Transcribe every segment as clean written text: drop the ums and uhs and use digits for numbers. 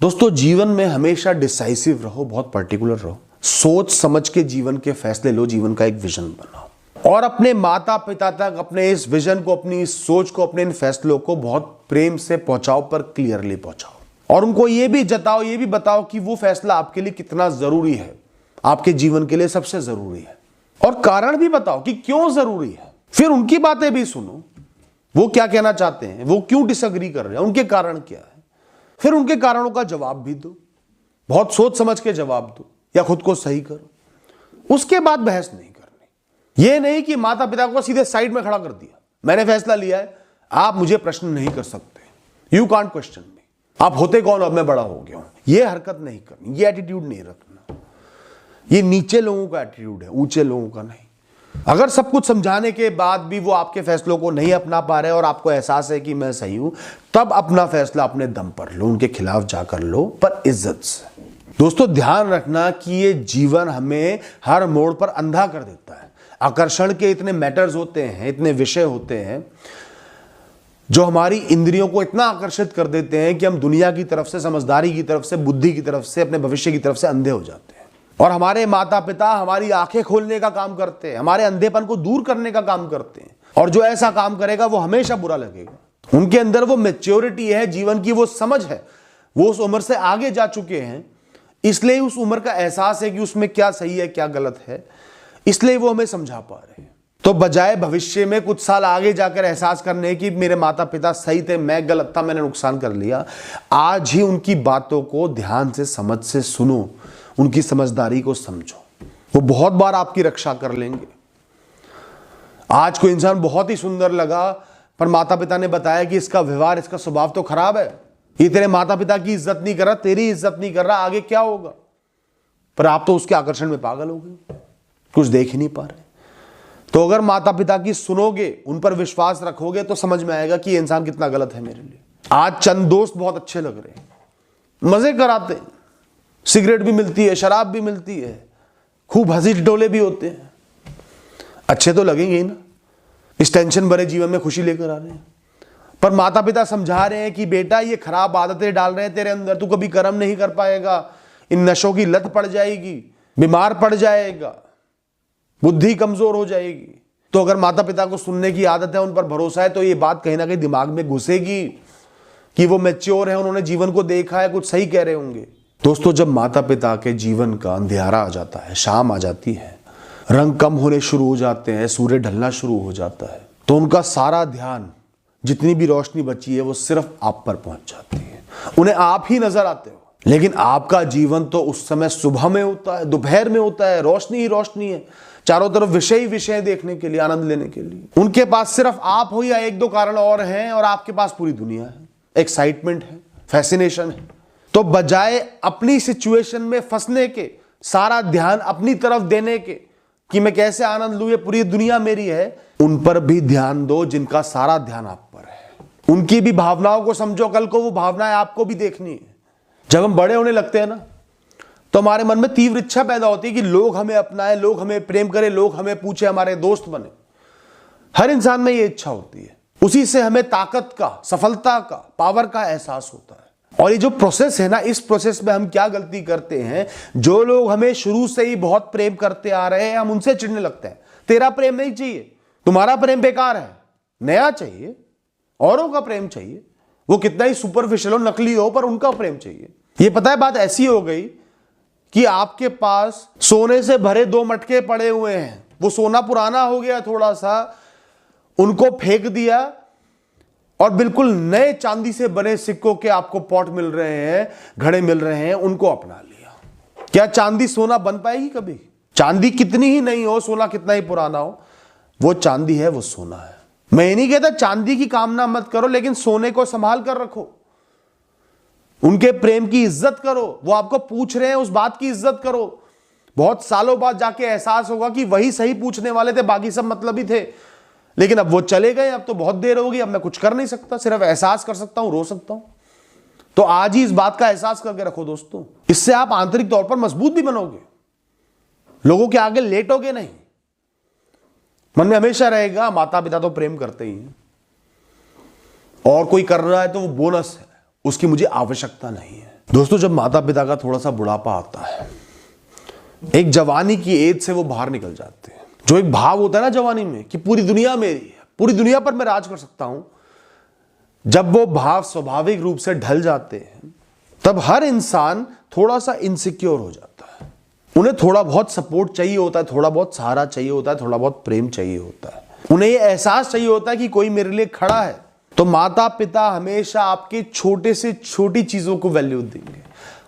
दोस्तों, जीवन में हमेशा डिसाइसिव रहो, बहुत पर्टिकुलर रहो, सोच समझ के जीवन के फैसले लो, जीवन का एक विजन बनाओ और अपने माता पिता तक अपने इस विजन को, अपनी इस सोच को, अपने इन फैसलों को बहुत प्रेम से पहुंचाओ, पर क्लियरली पहुंचाओ और उनको ये भी जताओ, ये भी बताओ कि वो फैसला आपके लिए कितना जरूरी है, आपके जीवन के लिए सबसे जरूरी है और कारण भी बताओ कि क्यों जरूरी है। फिर उनकी बातें भी सुनो, वो क्या कहना चाहते हैं, वो क्यों डिसएग्री कर रहे हैं, उनके कारण क्या है। फिर उनके कारणों का जवाब भी दो, बहुत सोच समझ के जवाब दो या खुद को सही करो। उसके बाद बहस नहीं करनी। यह नहीं कि माता पिता को सीधे साइड में खड़ा कर दिया, मैंने फैसला लिया है, आप मुझे प्रश्न नहीं कर सकते, यू कांट क्वेश्चन मी, आप होते कौन, अब मैं बड़ा हो गया हूं। यह हरकत नहीं करनी, यह एटीट्यूड नहीं रखना। यह नीचे लोगों का एटीट्यूड है, ऊंचे लोगों का नहीं। अगर सब कुछ समझाने के बाद भी वो आपके फैसलों को नहीं अपना पा रहे और आपको एहसास है कि मैं सही हूं, तब अपना फैसला अपने दम पर लो, उनके खिलाफ जाकर लो, पर इज्जत से। दोस्तों, ध्यान रखना कि ये जीवन हमें हर मोड़ पर अंधा कर देता है। आकर्षण के इतने मैटर्स होते हैं, इतने विषय होते हैं जो हमारी इंद्रियों को इतना आकर्षित कर देते हैं कि हम दुनिया की तरफ से, समझदारी की तरफ से, बुद्धि की तरफ से, अपने भविष्य की तरफ से अंधे हो जाते हैं। और हमारे माता पिता हमारी आंखें खोलने का काम करते हैं, हमारे अंधेपन को दूर करने का काम करते हैं और जो ऐसा काम करेगा वो हमेशा बुरा लगेगा। उनके अंदर वो मैच्योरिटी है, जीवन की वो समझ है, वो उस उम्र से आगे जा चुके हैं, इसलिए उस उम्र का एहसास है कि उसमें क्या सही है क्या गलत है, इसलिए वो हमें समझा पा रहे हैं। तो बजाय भविष्य में कुछ साल आगे जाकर एहसास करने की मेरे माता पिता सही थे, मैं गलत था, मैंने नुकसान कर लिया, आज ही उनकी बातों को ध्यान से, समझ से सुनो, उनकी समझदारी को समझो, वो बहुत बार आपकी रक्षा कर लेंगे। आज कोई इंसान बहुत ही सुंदर लगा, पर माता पिता ने बताया कि इसका व्यवहार, इसका स्वभाव तो खराब है, ये तेरे माता पिता की इज्जत नहीं कर रहा, तेरी इज्जत नहीं कर रहा, आगे क्या होगा। पर आप तो उसके आकर्षण में पागल हो गए, कुछ देख ही नहीं पा रहे। तो अगर माता पिता की सुनोगे, उन पर विश्वास रखोगे, तो समझ में आएगा कि ये इंसान कितना गलत है मेरे लिए। आज चंद दोस्त बहुत अच्छे लग रहे हैं, मजे कराते हैं, सिगरेट भी मिलती है, शराब भी मिलती है, खूब हंसी ठिठोले भी होते हैं, अच्छे तो लगेंगे ही ना, इस टेंशन भरे जीवन में खुशी लेकर आ रहे हैं। पर माता पिता समझा रहे हैं कि बेटा ये खराब आदतें डाल रहे हैं तेरे अंदर, तू कभी कर्म नहीं कर पाएगा, इन नशों की लत पड़ जाएगी, बीमार पड़ जाएगा, बुद्धि कमजोर हो जाएगी। तो अगर माता पिता को सुनने की आदत है, उन पर भरोसा है, तो ये बात कहीं ना कहीं दिमाग में घुसेगी कि वो मैच्योर है, उन्होंने जीवन को देखा है, कुछ सही कह रहे होंगे। दोस्तों, जब माता पिता के जीवन का अंधियारा आ जाता है, शाम आ जाती है, रंग कम होने शुरू हो जाते हैं, सूर्य ढलना शुरू हो जाता है, तो उनका सारा ध्यान, जितनी भी रोशनी बची है, वो सिर्फ आप पर पहुंच जाती है। उन्हें आप ही नजर आते हो, लेकिन आपका जीवन तो उस समय सुबह में होता है, दोपहर में होता है, रोशनी ही रोशनी है, चारों तरफ विषय ही विषय देखने के लिए, आनंद लेने के लिए। उनके पास सिर्फ आप हो या एक दो कारण और हैं, और आपके पास पूरी दुनिया है, एक्साइटमेंट है, फैसिनेशन है। तो बजाय अपनी सिचुएशन में फंसने के, सारा ध्यान अपनी तरफ देने के कि मैं कैसे आनंद लूं, ये पूरी दुनिया मेरी है, उन पर भी ध्यान दो जिनका सारा ध्यान आप पर है। उनकी भी भावनाओं को समझो, कल को वो भावनाएं आपको भी देखनी है। जब हम बड़े होने लगते हैं ना, तो हमारे मन में तीव्र इच्छा पैदा होती है कि लोग हमें अपनाएं, लोग हमें प्रेम करें, लोग हमें पूछे, हमारे दोस्त बने। हर इंसान में ये इच्छा होती है, उसी से हमें ताकत का, सफलता का, पावर का एहसास होता है। और ये जो प्रोसेस है ना, इस प्रोसेस में हम क्या गलती करते हैं, जो लोग हमें शुरू से ही बहुत प्रेम करते आ रहे हैं, हम उनसे चिढ़ने लगते हैं। तेरा प्रेम नहीं चाहिए, तुम्हारा प्रेम बेकार है, नया चाहिए, औरों का प्रेम चाहिए, वो कितना ही सुपरफिशियल हो, नकली हो, पर उनका प्रेम चाहिए। ये पता है, बात ऐसी हो गई कि आपके पास सोने से भरे 2 मटके पड़े हुए हैं, वो सोना पुराना हो गया थोड़ा सा, उनको फेंक दिया और बिल्कुल नए चांदी से बने सिक्कों के आपको पॉट मिल रहे हैं, घड़े मिल रहे हैं, उनको अपना लिया। क्या चांदी सोना बन पाएगी कभी? चांदी कितनी ही नहीं हो, सोना कितना ही पुराना हो, वो चांदी है, वो सोना है। मैं ये नहीं कहता चांदी की कामना मत करो, लेकिन सोने को संभाल कर रखो, उनके प्रेम की इज्जत करो, वो आपको पूछ रहे हैं उस बात की इज्जत करो। बहुत सालों बाद जाके एहसास होगा कि वही सही पूछने वाले थे, बाकी सब मतलबी थे, लेकिन अब वो चले गए, अब तो बहुत देर हो गई, अब मैं कुछ कर नहीं सकता, सिर्फ एहसास कर सकता हूं, रो सकता हूं। तो आज ही इस बात का एहसास करके रखो दोस्तों, इससे आप आंतरिक तौर पर मजबूत भी बनोगे, लोगों के आगे लेटोगे नहीं। मन में हमेशा रहेगा माता पिता तो प्रेम करते ही हैं, और कोई कर रहा है तो वो बोनस है, उसकी मुझे आवश्यकता नहीं है। दोस्तों, जब माता पिता का थोड़ा सा बुढ़ापा आता है, एक जवानी की एज से वो बाहर निकल जाते हैं। जो एक भाव होता है ना जवानी में कि पूरी दुनिया मेरी है, पूरी दुनिया पर मैं राज कर सकता हूं, जब वो भाव स्वाभाविक रूप से ढल जाते हैं, तब हर इंसान थोड़ा सा इनसिक्योर हो जाता है। उन्हें थोड़ा बहुत सपोर्ट चाहिए होता है, थोड़ा बहुत सहारा चाहिए होता है, थोड़ा बहुत प्रेम चाहिए होता है। उन्हें ये एहसास चाहिए होता है कि कोई मेरे लिए खड़ा है। तो माता पिता हमेशा आपके छोटे से छोटी चीजों को वैल्यू देंगे।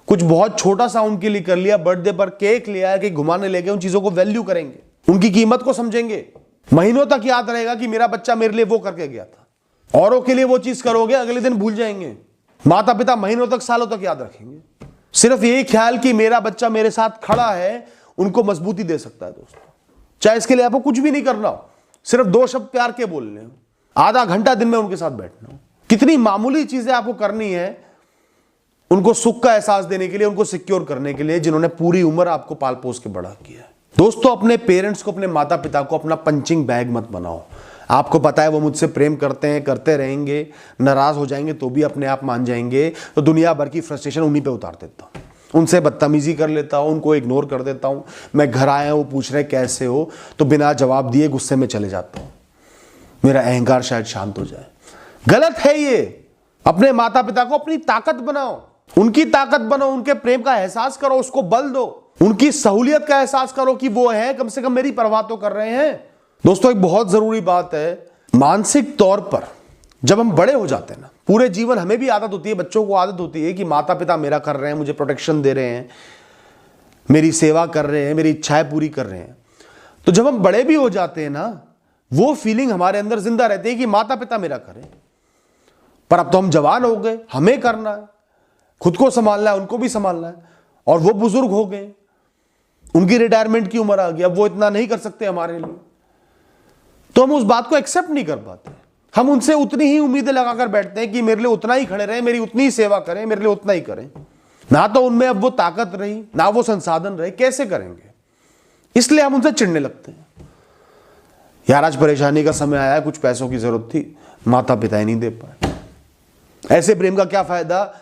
कुछ बहुत छोटा सा उनके लिए कर लिया, बर्थडे पर केक लिया, कि घुमाने ले गए, उन चीजों को वैल्यू करेंगे, उनकी कीमत को समझेंगे। महीनों तक याद रहेगा कि मेरा बच्चा मेरे लिए वो करके गया था। औरों के लिए वो चीज करोगे, अगले दिन भूल जाएंगे। माता पिता महीनों तक, सालों तक याद रखेंगे। सिर्फ यही ख्याल कि मेरा बच्चा मेरे साथ खड़ा है, उनको मजबूती दे सकता है। दोस्तों, चाहे इसके लिए आपको कुछ भी नहीं करना हो, सिर्फ 2 शब्द प्यार के बोलने हो, आधा घंटा दिन में उनके साथ बैठना हो। कितनी मामूली चीजें आपको करनी है उनको सुख का एहसास देने के लिए, उनको सिक्योर करने के लिए, जिन्होंने पूरी उम्र आपको पाल पोस के बड़ा किया है। दोस्तों, अपने पेरेंट्स को, अपने माता पिता को अपना पंचिंग बैग मत बनाओ। आपको पता है वो मुझसे प्रेम करते हैं, करते रहेंगे, नाराज हो जाएंगे तो भी अपने आप मान जाएंगे, तो दुनिया भर की फ्रस्ट्रेशन उन्हीं पे उतार देता हूं। उनसे बदतमीजी कर लेता हूं, उनको इग्नोर कर देता हूं। मैं घर आया, वो पूछ रहे कैसे हो, तो बिना जवाब दिए गुस्से में चले जाता हूं। मेरा अहंकार शायद शांत हो जाए। गलत है ये। अपने माता पिता को अपनी ताकत बनाओ, उनकी ताकत बनो, उनके प्रेम का एहसास करो, उसको बल दो, उनकी सहूलियत का एहसास करो कि वो है, कम से कम मेरी परवाह तो कर रहे हैं। दोस्तों, एक बहुत जरूरी बात है, मानसिक तौर पर जब हम बड़े हो जाते हैं ना, पूरे जीवन हमें भी आदत होती है, बच्चों को आदत होती है कि माता पिता मेरा कर रहे हैं, मुझे प्रोटेक्शन दे रहे हैं, मेरी सेवा कर रहे हैं, मेरी इच्छाएं पूरी कर रहे हैं। तो जब हम बड़े भी हो जाते हैं ना, वो फीलिंग हमारे अंदर जिंदा रहती है कि माता पिता मेरा करें। पर अब तो हम जवान हो गए, हमें करना है, खुद को संभालना है, उनको भी संभालना है, और वो बुजुर्ग हो गए, उनकी रिटायरमेंट की उम्र आ गई, अब वो इतना नहीं कर सकते हमारे लिए। तो हम उस बात को एक्सेप्ट नहीं कर पाते। हम उनसे उतनी ही उम्मीदें लगाकर बैठते हैं कि मेरे लिए उतना ही खड़े रहे, मेरी उतनी ही सेवा करें, मेरे लिए उतना ही करें। ना तो उनमें अब वो ताकत रही, ना वो संसाधन रहे, कैसे करेंगे? इसलिए हम उनसे चिढ़ने लगते हैं। यार, आज परेशानी का समय आया, कुछ पैसों की जरूरत थी, माता पिता ही नहीं दे पाए। ऐसे प्रेम का क्या फायदा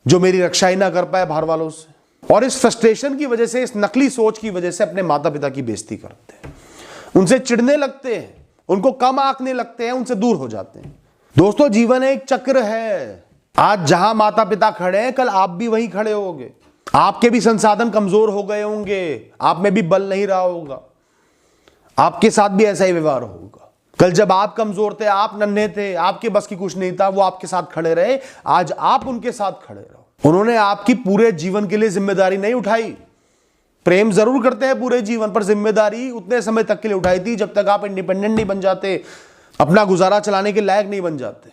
जो मेरी रक्षा ही ना कर पाए बाहर वालों से। और इस फ्रस्ट्रेशन की वजह से, इस नकली सोच की वजह से अपने माता पिता की बेइज्जती करते हैं, उनसे चिढ़ने लगते हैं, उनको कम आंकने लगते हैं, उनसे दूर हो जाते हैं। दोस्तों, जीवन एक चक्र है। आज जहां माता पिता खड़े हैं, कल आप भी वहीं खड़े होगे। आपके भी संसाधन कमजोर हो गए होंगे, आप में भी बल नहीं रहा होगा, आपके साथ भी ऐसा ही व्यवहार होगा। कल जब आप कमजोर थे, आप नन्हे थे, आपके बस की कुछ नहीं था, वो आपके साथ खड़े रहे, आज आप उनके साथ खड़े रहो। उन्होंने आपकी पूरे जीवन के लिए जिम्मेदारी नहीं उठाई। प्रेम जरूर करते हैं पूरे जीवन, पर जिम्मेदारी उतने समय तक के लिए उठाई थी जब तक आप इंडिपेंडेंट नहीं बन जाते, अपना गुजारा चलाने के लायक नहीं बन जाते।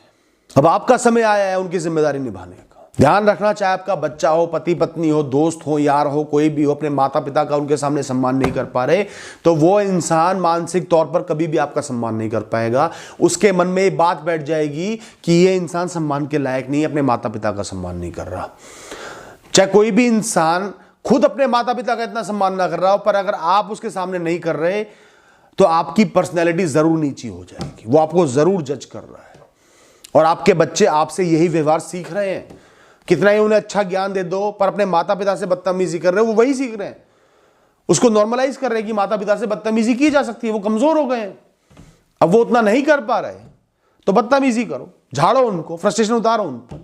अब आपका समय आया है उनकी जिम्मेदारी निभाने का। ध्यान रखना, चाहे आपका बच्चा हो, पति पत्नी हो, दोस्त हो, यार हो, कोई भी हो, अपने माता पिता का उनके सामने सम्मान नहीं कर पा रहे, तो वो इंसान मानसिक तौर पर कभी भी आपका सम्मान नहीं कर पाएगा। उसके मन में ये बात बैठ जाएगी कि ये इंसान सम्मान के लायक नहीं, अपने माता पिता का सम्मान नहीं कर रहा। चाहे कोई भी इंसान खुद अपने माता पिता का इतना सम्मान ना कर रहा हो, पर अगर आप उसके सामने नहीं कर रहे, तो आपकी पर्सनैलिटी जरूर नीची हो जाएगी। वो आपको जरूर जज कर रहा है, और आपके बच्चे आपसे यही व्यवहार सीख रहे हैं। कितना ही उन्हें अच्छा ज्ञान दे दो, पर अपने माता पिता से बदतमीजी कर रहे हो, वो वही सीख रहे हैं। उसको नॉर्मलाइज कर रहे हैं कि माता पिता से बदतमीजी की जा सकती है, वो कमजोर हो गए हैं, अब वो उतना नहीं कर पा रहे, तो बदतमीजी करो, झाड़ो उनको, फ्रस्ट्रेशन उतारो उन पर।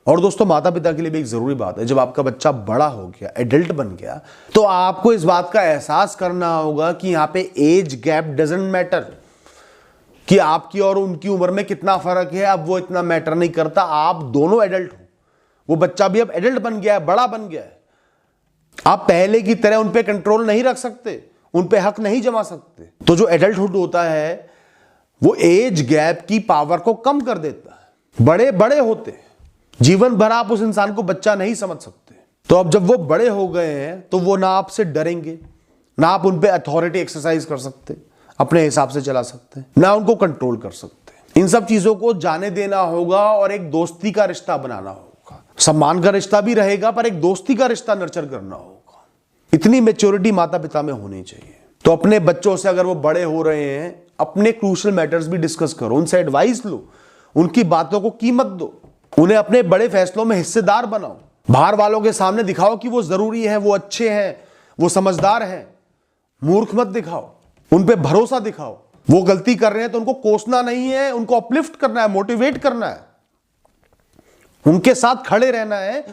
और दोस्तों, माता पिता के लिए भी एक जरूरी बात है, जब आपका बच्चा बड़ा हो गया, एडल्ट बन गया, तो आपको इस बात का एहसास करना होगा कि यहां पे एज गैप डजंट मैटर, कि आपकी और उनकी उम्र में कितना फर्क है, अब वो इतना मैटर नहीं करता। आप दोनों एडल्ट हो, वो बच्चा भी अब एडल्ट बन गया है, बड़ा बन गया है। आप पहले की तरह उन पे कंट्रोल नहीं रख सकते, उन पे हक नहीं जमा सकते। तो जो एडल्टहुड होता है, वो एज गैप की पावर को कम कर देता है। बड़े बड़े होते हैं, जीवन भर आप उस इंसान को बच्चा नहीं समझ सकते। तो अब जब वो बड़े हो गए हैं, तो वो ना आपसे डरेंगे, ना आप उन पे अथॉरिटी एक्सरसाइज कर सकते, अपने हिसाब से चला सकते, ना उनको कंट्रोल कर सकते। इन सब चीजों को जाने देना होगा और एक दोस्ती का रिश्ता बनाना होगा। सम्मान का रिश्ता भी रहेगा, पर एक दोस्ती का रिश्ता नर्चर करना होगा। इतनी मैच्योरिटी माता पिता में होनी चाहिए। तो अपने बच्चों से, अगर वो बड़े हो रहे हैं, अपने क्रूशियल मैटर्स भी डिस्कस करो, उनसे एडवाइस लो, उनकी बातों को कीमत दो। उन्हें अपने बड़े फैसलों में हिस्सेदार बनाओ। बाहर वालों के सामने दिखाओ कि वो जरूरी है, वो अच्छे हैं, वो समझदार हैं। मूर्ख मत दिखाओ, उन पे भरोसा दिखाओ। वो गलती कर रहे हैं तो उनको कोसना नहीं है, उनको अपलिफ्ट करना है, मोटिवेट करना है, उनके साथ खड़े रहना है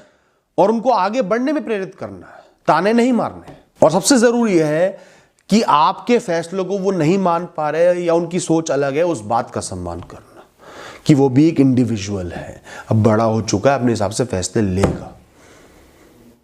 और उनको आगे बढ़ने में प्रेरित करना है, ताने नहीं मारने। और सबसे जरूरी है कि आपके फैसलों को वो नहीं मान पा रहे या उनकी सोच अलग है, उस बात का सम्मान करना कि वो भी एक इंडिविजुअल है, अब बड़ा हो चुका है, अपने हिसाब से फैसले लेगा।